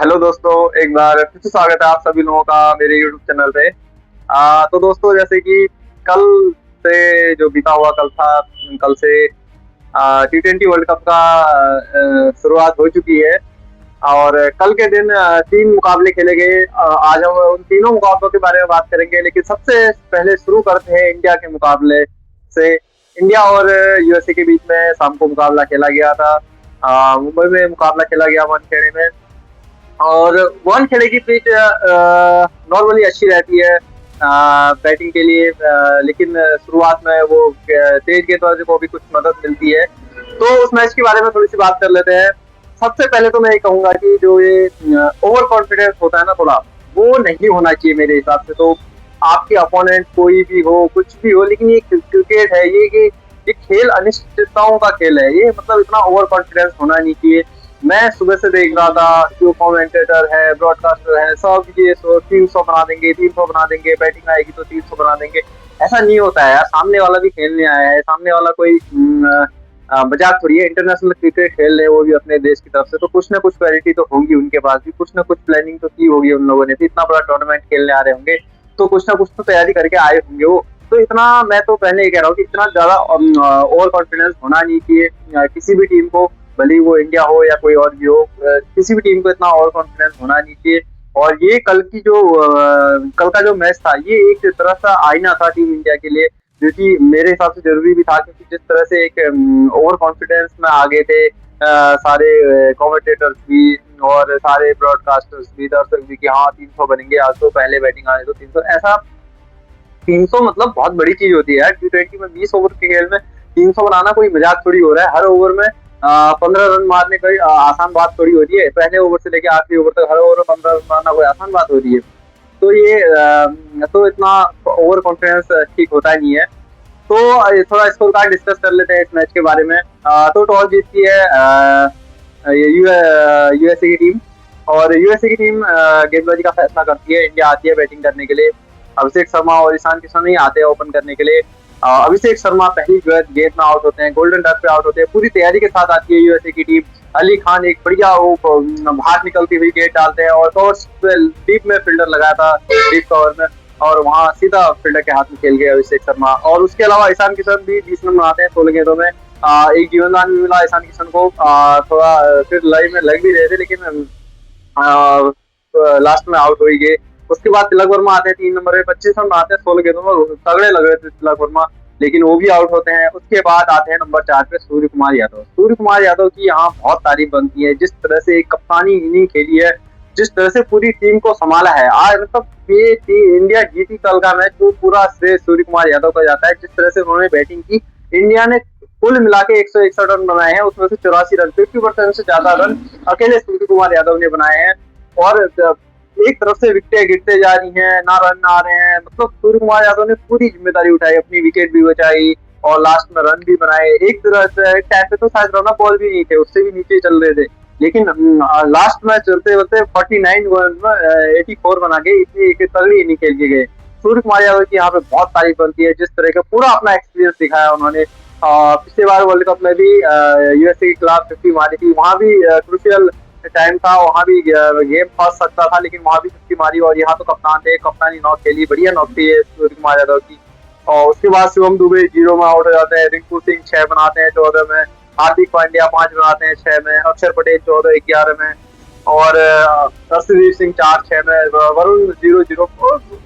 Hello दोस्तों, एक बार फिर से स्वागत है आप सभी लोगों का मेरे यूट्यूब चैनल पे। तो दोस्तों, जैसे कि कल से जो बीता हुआ कल था, कल से T20 वर्ल्ड कप का शुरुआत हो चुकी है। और कल के दिन 3 मुकाबले खेले गए। आज हम उन तीनों मुकाबलों के बारे में बात करेंगे, लेकिन सबसे पहले शुरू करते हैं इंडिया के मुकाबले से। इंडिया और यूएसए के बीच में शाम को मुकाबला खेला गया था। मुंबई में मुकाबला खेला गया वानखेड़े में। और वानखेड़े की पिच नॉर्मली अच्छी रहती है बैटिंग के लिए, लेकिन शुरुआत में वो तेज गेंदबाजों को भी कुछ मदद मिलती है। तो उस मैच के बारे में थोड़ी सी बात कर लेते हैं। सबसे पहले तो मैं ये कहूंगा कि जो ये ओवर कॉन्फिडेंस होता है ना, थोड़ा वो नहीं होना चाहिए मेरे हिसाब से। तो आपके अपोनेंट कोई भी हो, कुछ भी हो, लेकिन ये क्रिकेट है, ये खेल अनिश्चितताओं का खेल है। ये मतलब इतना ओवर कॉन्फिडेंस होना नहीं चाहिए। मैं सुबह से देख रहा था, जो कमेंटेटर है, ब्रॉडकास्टर है, सब ये 300 बना देंगे, 300 बना देंगे, बैटिंग आएगी तो 300 बना देंगे। ऐसा नहीं होता है यार। सामने वाला भी खेलने आया है, सामने वाला कोई मजाक थोड़ी है। इंटरनेशनल क्रिकेट खेल रहे हैं वो भी अपने देश की तरफ से, तो कुछ ना कुछ क्वालिटी तो होगी उनके पास भी, कुछ ना कुछ प्लानिंग तो की होगी उन लोगों ने भी। इतना बड़ा टूर्नामेंट खेलने आ रहे होंगे तो कुछ ना कुछ तो तैयारी करके आए होंगे वो। तो इतना, मैं तो पहले ये कह रहा हूँ कि इतना ज्यादा ओवर कॉन्फिडेंस होना नहीं चाहिए किसी भी टीम को, भले ही वो इंडिया हो या कोई और भी हो। किसी भी टीम को इतना ओवर कॉन्फिडेंस होना नहीं चाहिए। और ये कल का जो मैच था, ये एक तरह का आईना था टीम इंडिया के लिए, जो कि मेरे हिसाब से जरूरी भी था। क्योंकि जिस तरह से एक ओवर कॉन्फिडेंस में आ गए थे सारे कमेंटेटर्स भी और सारे ब्रॉडकास्टर्स भी, दर्शक भी, कि हाँ 300 बनेंगे आज, तो पहले बैटिंग आने तो 300। ऐसा 300 मतलब बहुत बड़ी चीज होती है यार। T20 में 20 ओवर के खेल में 300 बनाना कोई मजाक थोड़ी हो रहा है। हर ओवर में 15 रन मारने कोई आसान बात थोड़ी हो रही है। पहले ओवर से लेकर आखिरी ओवर तक हर ओवर में 15 रन मारना कोई आसान बात हो रही है। तो ये तो इतना ओवर कॉन्फिडेंस ठीक होता नहीं है। तो थोड़ा स्कोर कार्ड डिस्कस कर लेते हैं इस मैच के बारे में। तो टॉस जीतती है यूएसए की टीम। और यूएसए की टीम गेंदबाजी का फैसला करती है। इंडिया आती है बैटिंग करने के लिए। अभिषेक शर्मा और ईशान किशन ही आते हैं ओपन करने के लिए। अभिषेक शर्मा पहली गेंद में आउट होते हैं, गोल्डन टच पे आउट होते हैं। पूरी तैयारी के साथ आती है यूएसए की टीम। अली खान एक बढ़िया वो बाहर निकलती हुई गेंद डालते हैं, और कवर डीप में फील्डर लगाया था, डीप कवर में, और वहां सीधा फील्डर के हाथ में खेल गए अभिषेक शर्मा। और उसके अलावा ईशान किशन भी 20 रन बनाते हैं 16 गेंदों में। एक जीवनदान भी मिला ईशान किशन को। थोड़ा फिर लड़ाई में लग भी रहे थे, लेकिन लास्ट में आउट हो ही गए। उसके बाद तिलक वर्मा आते हैं 3 नंबर पे, 25 रन आते हैं 16 गेंदों में। तगड़े लग रहे थे तिलक वर्मा, लेकिन वो भी आउट होते हैं। उसके बाद आते हैं नंबर 4 पे सूर्य कुमार यादव। सूर्य कुमार यादव की यहाँ बहुत तारीफ बनती है। जिस तरह से एक कप्तानी इनिंग खेली है, जिस तरह से पूरी टीम को संभाला है आज, मतलब ये इंडिया जीती कल का मैच, वो पूरा श्रेय सूर्य कुमार यादव का जाता है। जिस तरह से उन्होंने बैटिंग की, इंडिया ने कुल मिला के 161 रन बनाए हैं, उसमें से 84 रन, 50% से ज्यादा रन अकेले सूर्य कुमार यादव ने बनाए हैं। और एक तरफ से विकेटें गिरते जा रही हैं, ना रन आ रहे हैं, मतलब सूर्य कुमार यादव ने पूरी जिम्मेदारी उठाई, अपनी विकेट भी बचाई और लास्ट में रन भी बनाए। एक तरह से एक टाइम पे तो शायद रन बॉल भी नहीं थे, उससे भी नीचे चल रहे थे, लेकिन लास्ट में चलते चलते 49 में 84 बना के इतनी एक तगड़ी इनिंग खेल के गए। सूर्य कुमार यादव की यहाँ पे बहुत तारीफ बनती है। जिस तरह का पूरा अपना एक्सपीरियंस दिखाया उन्होंने। पिछले बार वर्ल्ड कप में भी यूएसए के खिलाफ 50 मारी थी, वहां भी क्रूशियल टाइम था, वहां भी गेम फंस सकता था, लेकिन वहां भी 50 मारी। और यहाँ तो कप्तान थे, कप्तानी नॉक खेली, बढ़िया नॉक थी सूर्य कुमार यादव की। और उसके बाद शिवम दुबे 0 में आउट हो जाते हैं, रिंकू सिंह 6 बनाते हैं 14 में, हार्दिक पांड्या 5 बनाते हैं 6 में, अक्षर पटेल 14-11 में, और अर्शदीप सिंह 4-6 में, वरुण 0-0।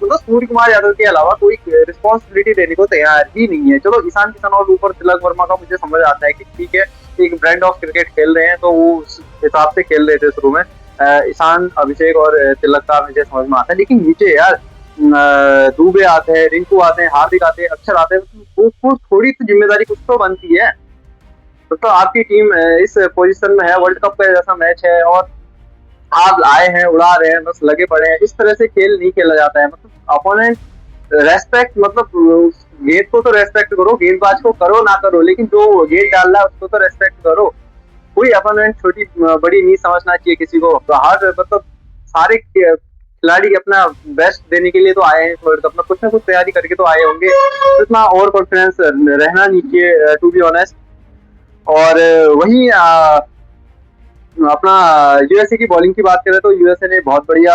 मतलब सूर्य कुमार यादव के अलावा कोई रिस्पॉन्सिबिलिटी देने को तैयार ही नहीं है। चलो ईशान किशन और ऊपर तिलक वर्मा का मुझे समझ आता है कि ठीक है, एक ब्रांड ऑफ क्रिकेट खेल रहे हैं, तो वो उस हिसाब से खेल रहे थे शुरू में। ईशान, अभिषेक और तिलक का मुझे समझ में आता है, लेकिन नीचे यार दुबे आते हैं, रिंकू आते हैं, हार्दिक आते हैं, अक्षर आते हैं, तो थोड़ी तो जिम्मेदारी कुछ तो बनती है। तो आपकी टीम इस पोजीशन में है, वर्ल्ड कप का जैसा मैच है, और आप आए हैं, उड़ा रहे हैं, बस लगे पड़े हैं। इस तरह से खेल नहीं खेला जाता है। मतलब अपोनेंट रेस्पेक्ट, मतलब गेंद को तो रेस्पेक्ट करो, गेंदबाज को करो ना करो, लेकिन जो गेंद डाल रहा है उसको तो रेस्पेक्ट करो। कोई अपोनेंट छोटी बड़ी नहीं समझना चाहिए किसी को। हर मतलब सारे खिलाड़ी अपना बेस्ट देने के लिए तो आए हैं वर्ल्ड कप में, कुछ ना कुछ तैयारी करके तो आए होंगे। तो इतना ओवर कॉन्फिडेंस रहना नहीं चाहिए, टू बी ऑनेस्ट। और वही अपना यूएसए की बॉलिंग की बात करें तो यूएसए ने बहुत बढ़िया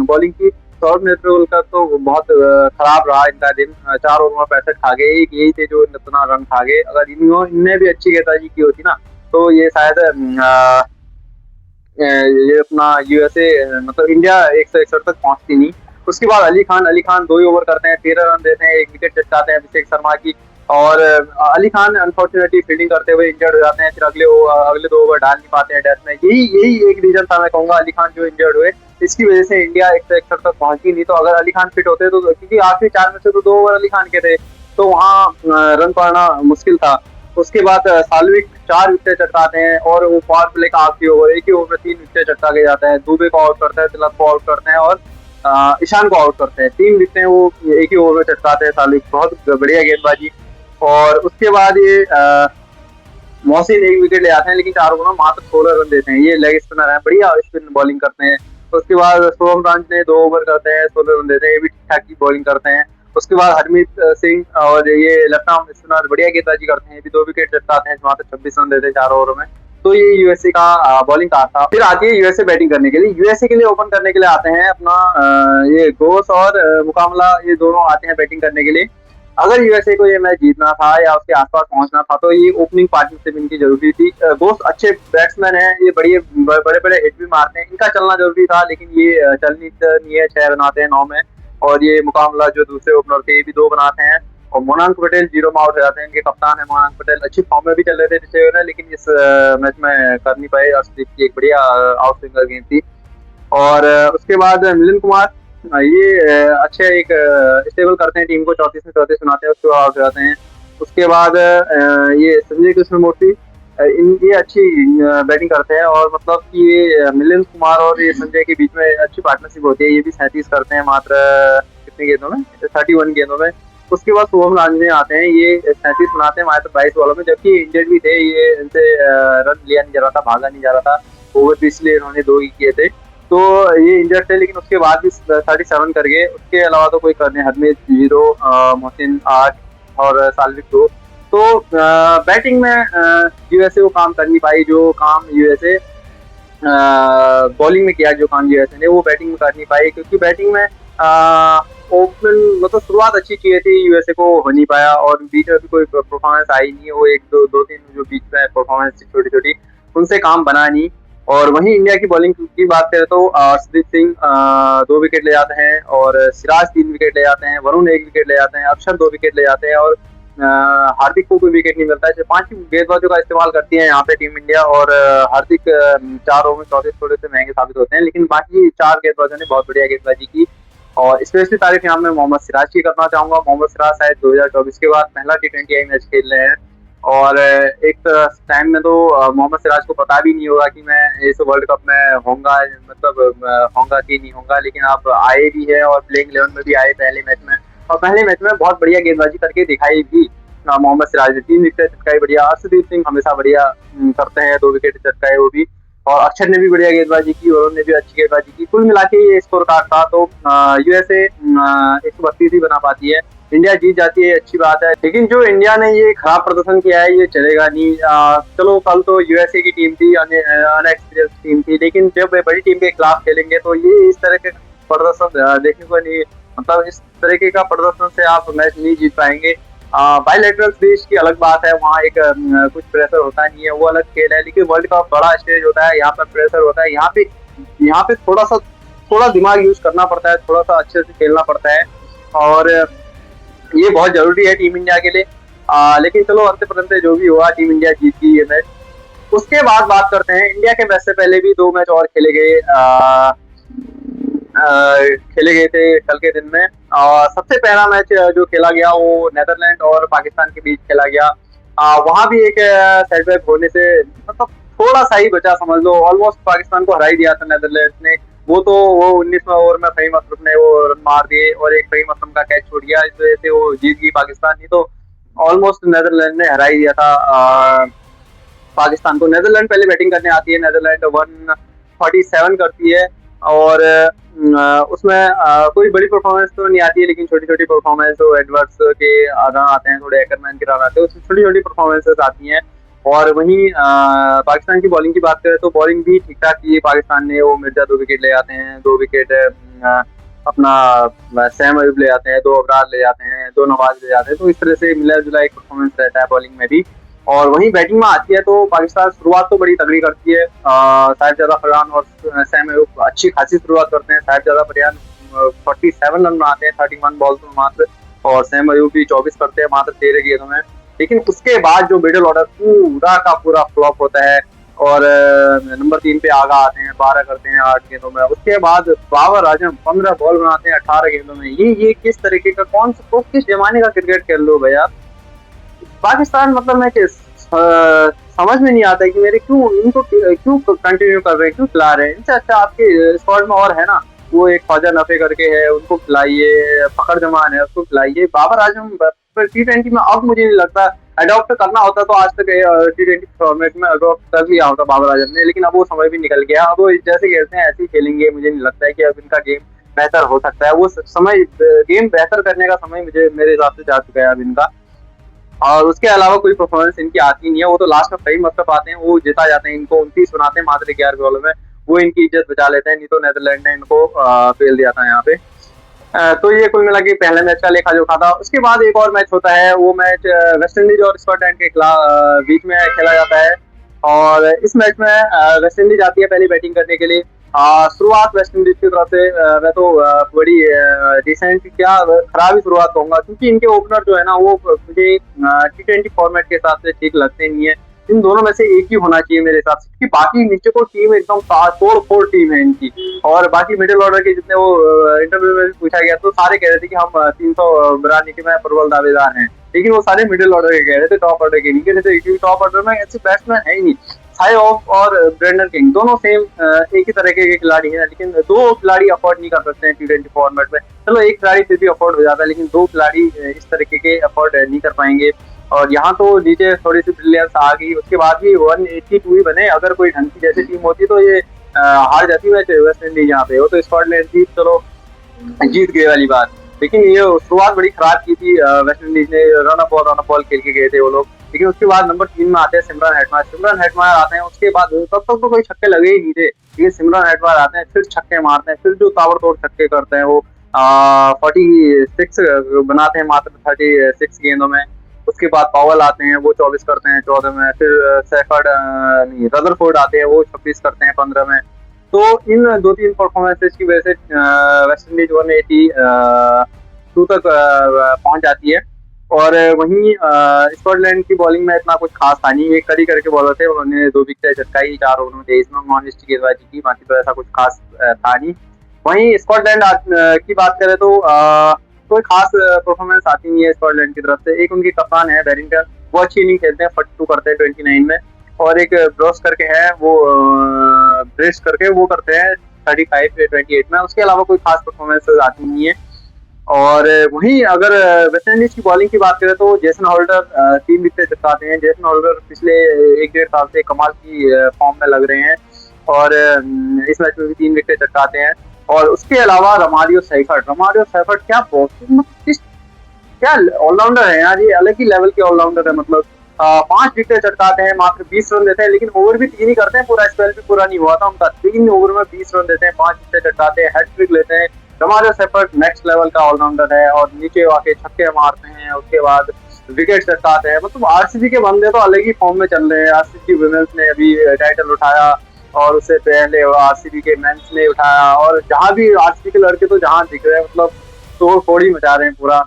बॉलिंग की। सौरभ नेतृत्व तो बहुत खराब रहा इनका दिन। 4 ओवर में 65 खा गए, एक यही थे जो इतना रन खा गए। अगर इनने भी अच्छी गेंदबाजी की होती ना तो ये शायद ये अपना यूएसए मतलब इंडिया 161 तक पहुंचती नहीं। उसके बाद अली खान 2 ही ओवर करते हैं, 13 रन देते हैं, एक विकेट चटकाते हैं अभिषेक शर्मा की। और अली खान अनफॉर्चुनेटली फील्डिंग करते हुए इंजर्ड हो जाते हैं, फिर अगले 2 ओवर डाल नहीं पाते हैं डेथ में। यही यही एक रीजन था मैं कहूंगा अली खान जो इंजर्ड हुए, इसकी वजह से इंडिया 161 तक पहुंची नहीं। तो अगर अली खान फिट होते तो, क्योंकि आखिरी 4 में से तो 2 ओवर अली खान के थे, तो वहाँ रन पाना मुश्किल था। उसके बाद साल्विक 4 विकेट चटकाते हैं और वो पावर प्ले का आखिरी ओवर, एक ही ओवर में 3 विकेट चटका के जाता है। दुबे को आउट करते हैं, तिलक को आउट करते हैं और ईशान को आउट करते हैं। 3 विकेट वो एक ही ओवर में चटकाते हैं साल्विक, बहुत बढ़िया गेंदबाजी। और उसके बाद ये मोहसिन 1 विकेट ले आते हैं, लेकिन 4 ओवर में मात्र 16 रन देते हैं। ये लेग स्पिनर है, बढ़िया स्पिन बॉलिंग करते हैं। उसके बाद सोहम रांझ ने 2 ओवर करते हैं, 16 रन देते हैं, ये भी ठीक ठाक की बॉलिंग करते हैं। उसके बाद हरमीत सिंह और ये लेफ्ट आर्म स्पिनर बढ़िया गेंदबाजी करते हैं, ये भी 2 विकेट चटकाते हैं, मात्र 26 रन देते हैं 4 ओवर में। तो ये यूएसए का बॉलिंग का था। फिर आती है यूएसए बैटिंग करने के लिए। यूएसए के लिए ओपन करने के लिए आते हैं अपना ये घोष और मुकामला, ये दोनों आते हैं बैटिंग करने के लिए। अगर यूएसए को ये मैच जीतना था या उसके आसपास पहुंचना था तो ये ओपनिंग पार्टनरशिप इनकी जरूरी थी। घोष अच्छे बैट्समैन हैं, ये बड़े बड़े हिट भी मारते हैं, इनका चलना जरूरी था, लेकिन ये चल नहीं है। 6 रन आते हैं 9 में। और ये मुकाबला जो दूसरे ओपनर थे ये भी 2 बनाते हैं। और मोनांक पटेल 0 में आउट हो जाते हैं, इनके कप्तान है मोनांक पटेल। अच्छी फॉर्म में भी चल रहे थे पिछले ओवर, लेकिन इस मैच में कर नहीं पाए। अर्शदीप की एक बढ़िया आउट स्विंगर गेंद थी। और उसके बाद मिलिंद कुमार ये अच्छे एक स्टेबल करते हैं टीम को, 34 में 34 बनाते हैं, उसके बाद आउट हो जाते हैं। उसके बाद ये संजय कृष्णमूर्ति ये अच्छी बैटिंग करते हैं। और मतलब कि ये मिलिंद कुमार और ये संजय के बीच में अच्छी पार्टनरशिप होती है। ये भी 37 करते हैं मात्र कितनी गेंदों में, 31 गेंदों में। उसके बाद शुभम रांझे आते हैं, ये 37 बनाते हैं मात्र 22 बॉलों में, जबकि इंजर्ड भी थे। ये इनसे रन लिया नहीं जा रहा था, भागा नहीं जा रहा था, ओवर भी इसलिए इन्होंने 2 ही किए थे। तो ये इंजर्ड थे, लेकिन उसके बाद भी 37 कर गए। उसके अलावा तो कोई करने, हरमीत 0, मोहसिन 8 और साल्विक 2। तो बैटिंग में यूएसए वो काम कर नहीं पाई जो काम यूएसए बॉलिंग में किया, जो काम यूएसए ने वो बैटिंग में कर नहीं पाई, क्योंकि बैटिंग में ओपन मतलब शुरुआत अच्छी की थी, यूएसए को हो नहीं पाया। और बीच में भी कोई परफॉर्मेंस आई नहीं है, वो 1-2-3 जो बीच में परफॉर्मेंस थी छोटी छोटी, उनसे काम बना नहीं। और वहीं इंडिया की बॉलिंग की बात करें तो अर्शदीप सिंह 2 विकेट ले जाते हैं, और सिराज 3 विकेट ले जाते हैं, वरुण 1 विकेट ले जाते हैं, अक्षर 2 विकेट ले जाते हैं, और हार्दिक को कोई विकेट नहीं मिलता है। 5 गेंदबाजों का इस्तेमाल करती है यहाँ पे टीम इंडिया। और हार्दिक 4 ओवर में 34 थोड़े से महंगे साबित होते हैं, लेकिन बाकी 4 गेंदबाजों ने बहुत बढ़िया गेंदबाजी की। और स्पेशली तारीफ यहाँ मैं मोहम्मद सिराज की करना चाहूंगा। मोहम्मद सिराज शायद 2024 के बाद पहला T20 मैच खेल रहे हैं। और एक टाइम में तो मोहम्मद सिराज को पता भी नहीं होगा कि मैं इस वर्ल्ड कप में होऊंगा, मतलब होऊंगा कि नहीं होऊंगा, लेकिन आप आए भी है और प्लेइंग 11 में भी आए पहले मैच में। और पहले मैच में बहुत बढ़िया गेंदबाजी करके दिखाई भी मोहम्मद सिराज ने। 3 विकेट चटकाई बढ़िया। अर्शदीप सिंह हमेशा बढ़िया करते हैं, 2 विकेट चटकाए वो भी। और अक्षर ने भी बढ़िया गेंदबाजी की, और उन्होंने भी अच्छी गेंदबाजी की। कुल मिला के ये स्कोर कार्ड था। तो यूएसए 132 ही बना पाती है, इंडिया जीत जाती है, अच्छी बात है। लेकिन जो इंडिया ने ये खराब प्रदर्शन किया है ये चलेगा नहीं। चलो कल तो यूएसए की टीम थी, अनएक्सपीरियंस टीम थी, लेकिन जब बड़ी टीम के खिलाफ खेलेंगे तो ये इस तरह के प्रदर्शन देखने को नहीं, मतलब इस तरीके का प्रदर्शन से आप मैच नहीं जीत पाएंगे। बायलैटरल सीरीज की अलग बात है, वहाँ एक कुछ प्रेशर होता नहीं है, वो अलग खेल है। लेकिन वर्ल्ड कप बड़ा स्टेज होता है, यहाँ पर प्रेशर होता है। यहाँ पे थोड़ा दिमाग यूज करना पड़ता है, थोड़ा सा अच्छे से खेलना पड़ता है, और ये बहुत जरूरी है टीम इंडिया के लिए। लेकिन चलो अंत परंत जो भी हुआ, टीम इंडिया जीत गई ये मैच। उसके बाद बात करते हैं इंडिया के मैच से पहले भी 2 मैच और खेले गए थे कल के दिन में। सबसे पहला मैच जो खेला गया वो नेदरलैंड और पाकिस्तान के बीच खेला गया। वहां भी एक सेटबैक होने से मतलब थोड़ा सा ही बचा, समझ लो ऑलमोस्ट पाकिस्तान को हरा ही दिया था नेदरलैंड ने। वो 19वें ओवर में फहीम अशरफ ने वो रन मार दिए, और एक फहीम अशरफ का कैच छोड़ दिया, इस वजह से वो जीत गई पाकिस्तान। नहीं तो ऑलमोस्ट नेदरलैंड ने हरा ही दिया था पाकिस्तान को। नेदरलैंड पहले बैटिंग करने आती है, नेदरलैंड 147 करती है, और उसमें कोई बड़ी परफॉर्मेंस तो नहीं आती है, लेकिन छोटी छोटी परफॉर्मेंस, तो एडवर्ड्स के रन आते हैं, थोड़े एकरमैन के रन आते हैं, उसमें छोटी छोटी परफॉर्मेंसेस आती हैं। और वहीं पाकिस्तान की बॉलिंग की बात करें तो बॉलिंग भी ठीक ठाक की है पाकिस्तान ने। वो मिर्जा 2 विकेट ले आते हैं, 2 विकेट अपना सैम अयूब ले आते हैं, 2 अबरार ले जाते हैं, 2 नवाज ले जाते हैं। तो इस तरह से मिला जुला एक परफॉर्मेंस रहता है बॉलिंग में भी। और वहीं बैटिंग में आती है तो पाकिस्तान शुरुआत तो बड़ी तगड़ी करती है। साहिबजादा फरहान और सैम अयूब अच्छी खासी शुरुआत करते हैं। साहिबजादा फरहान 47 रन बनाते हैं 31 बॉल में मात्र, और सैम अयूब भी 24 करते हैं मात्र 13 गेंदों में। लेकिन उसके बाद जो मिडिल ऑर्डर पूरा का पूरा फ्लॉप होता है और नंबर 3 पे आगा आते हैं, 12 करते हैं 8 गेंदों में। उसके बाद बाबर आजम 15 बॉल बनाते हैं 18 गेंदों में। ये किस तरीके का किस जमाने का क्रिकेट खेल लो भैया पाकिस्तान। मतलब मैं समझ में नहीं आता कि मेरे इनको क्यों कंटिन्यू कर रहे हैं, क्यों खिला रहे हैं। इनसे अच्छा आपके स्क्वाड में और है ना, वो एक ख्वाजा नफे करके है, उनको खिलाइए। फखर जमान है, उसको खिलाइए। बाबर आजम T20 में अब मुझे नहीं लगता अडॉप्ट करना होता तो आज तक T20 फॉर्मेट में अडॉप्ट कर लिया होता बाबर आजम ने, लेकिन अब वो समय भी निकल गया। अब वो जैसे खेलते हैं ऐसे ही खेलेंगे। मुझे नहीं लगता है कि अब इनका गेम बेहतर हो सकता है। वो समय गेम बेहतर करने का समय मेरे हिसाब से जा चुका है अब इनका। और उसके अलावा कोई परफॉर्मेंस इनकी आती नहीं है। वो तो लास्ट में सही मतलब आते हैं, वो जिता जाते हैं। इनको 29 बनाते हैं मात्र 11 बॉलों में, वो इनकी इज्जत बचा लेते हैं। नहीं तो नेदरलैंड ने इनको फेल दिया था यहाँ पे। तो ये कुल मिला के पहले मैच का लेखा जोखा था। उसके बाद एक और मैच होता है, वो मैच वेस्ट इंडीज और स्कॉटलैंड के बीच में खेला जाता है। और इस मैच में वेस्ट इंडीज आती है पहली बैटिंग करने के लिए। शुरुआत वेस्ट इंडीज की तरफ से मैं तो बड़ी डिसेंट क्या खराब ही शुरुआत कहूंगा, क्योंकि इनके ओपनर जो है ना वो मुझे T20 फॉर्मेट के हिसाब से ठीक लगते नहीं है। इन दोनों में से एक ही होना चाहिए मेरे हिसाब से, क्योंकि बाकी नीचे को टीम एकदम तोड़ फोड़ टीम है इनकी। और बाकी मिडिल ऑर्डर के जितने वो इंटरव्यू में भी पूछा गया तो सारे कह रहे थे कि हम 300 बनाने के में प्रबल दावेदार हैं, लेकिन वो सारे मिडिल ऑर्डर के कह रहे थे, टॉप ऑर्डर के नहीं कह रहे थे, क्योंकि टॉप ऑर्डर में ऐसे बैट्समैन है ही नहीं। साई ऑफ और ब्रेंडन किंग दोनों सेम एक ही तरीके के खिलाड़ी हैं, लेकिन 2 खिलाड़ी अफोर्ड नहीं कर सकते हैं T20 फॉर्मेट में। चलो एक खिलाड़ी फिर भी अफोर्ड हो जाता है, लेकिन 2 खिलाड़ी इस तरीके के अफोर्ड नहीं कर पाएंगे। और यहाँ तो नीचे थोड़ी सी ब्रिलियंस आ गई, उसके बाद भी 182 ही बने। अगर कोई ढंग की जैसी टीम होती तो ये हार जाती मैच वेस्ट इंडीज यहाँ पे। वो तो स्कॉटलैंड जीत, चलो जीत गए वाली बात। लेकिन ये शुरुआत बड़ी खराब की थी वेस्ट इंडीज ने। रन अप बॉल खेल के गए थे वो लोग। लेकिन उसके बाद नंबर 3 में आते हैं सिमरन हेटमायर आते हैं। उसके बाद तब तक तो कोई छक्के लगे ही नहीं थे, लेकिन सिमरन हेटमायर आते हैं, फिर छक्के मारते हैं, फिर जो ताबड़तोड़ छक्के करते हैं वो 46 बनाते हैं मात्र 36 गेंदों में। उसके बाद पावल आते हैं, वो 24 करते हैं 14 में। फिर सैफर्ड नहीं रदरफोर्ड आते हैं, वो 26 करते हैं 15 में। तो इन 2-3 परफॉर्मेंसेज की वजह से वेस्ट इंडीज 182 तक पहुंच जाती है। और वहीं स्कॉटलैंड की बॉलिंग में इतना कुछ खास था नहीं। एक करी करके बॉलर थे, उन्होंने 2 विकेट चटकाई 4 ओवर में 23 में, नॉन हिस्ट्री गेंदबाजी की, बाकी तो ऐसा कुछ खास था नहीं। वहीं स्कॉटलैंड की बात करें तो कोई खास परफॉर्मेंस आती नहीं है स्कॉटलैंड की तरफ से। एक उनके कप्तान है बैरिंगटन, वो अच्छी इनिंग खेलते हैं, 42 करते हैं 29 में। और एक ब्रोस करके है, वो ब्रेस करके वो करते हैं 35 28 में। उसके अलावा कोई खास परफॉर्मेंस आती नहीं है। और वहीं अगर वेस्ट इंडीज की बॉलिंग की बात करें तो जेसन होल्डर 3 विकेट चटकाते हैं। जेसन होल्डर पिछले 1-1.5 साल से कमाल की फॉर्म में लग रहे हैं, और इस मैच में भी 3 विकेट चटकाते हैं। और उसके अलावा रमारियो सैफर्ट क्या ऑलराउंडर है यार, ये अलग ही लेवल के ऑलराउंडर है। मतलब 5 विकेट चटकाते हैं, मात्र 20 रन देते हैं, लेकिन ओवर भी 3 ही करते हैं, पूरा स्पेल भी पूरा नहीं हुआ था उनका। 3 ओवर में 20 रन देते हैं, 5 विकेट चटकाते हैं, हैट्रिक लेते हैं। रमारियो सैफर्ट नेक्स्ट लेवल का ऑलराउंडर है, और नीचे आके छक्के मारते हैं, उसके बाद विकेट चटकाते हैं। मतलब आरसीबी के बंदे तो अलग ही फॉर्म में चल रहे हैं। आरसीबी वुमेन्स ने अभी टाइटल उठाया, और उससे पहले आरसीबी के मेंस ने उठाया, और जहां भी आरसीबी के लड़के तो जहां दिख रहे हैं मतलब तोड़ फोड़ ही मचा रहे हैं पूरा।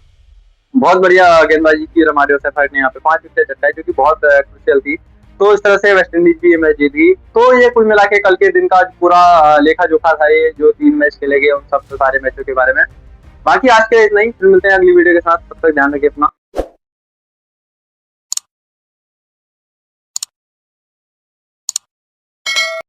बहुत बढ़िया गेंदबाजी की रमारियो सैफर्ट ने यहाँ पे, 5 विकेट चटकाए जो कि बहुत क्रूशियल थी। तो इस तरह से वेस्ट इंडीज भी ये मैच जीत गई। तो ये कुल मिला के कल के दिन का पूरा लेखा जोखा था, ये जो 3 मैच खेले गए उन सब सारे मैचों के बारे में। बाकी आज के इतना ही, फिर मिलते हैं अगली वीडियो के साथ। तब तक ध्यान रखिए अपना।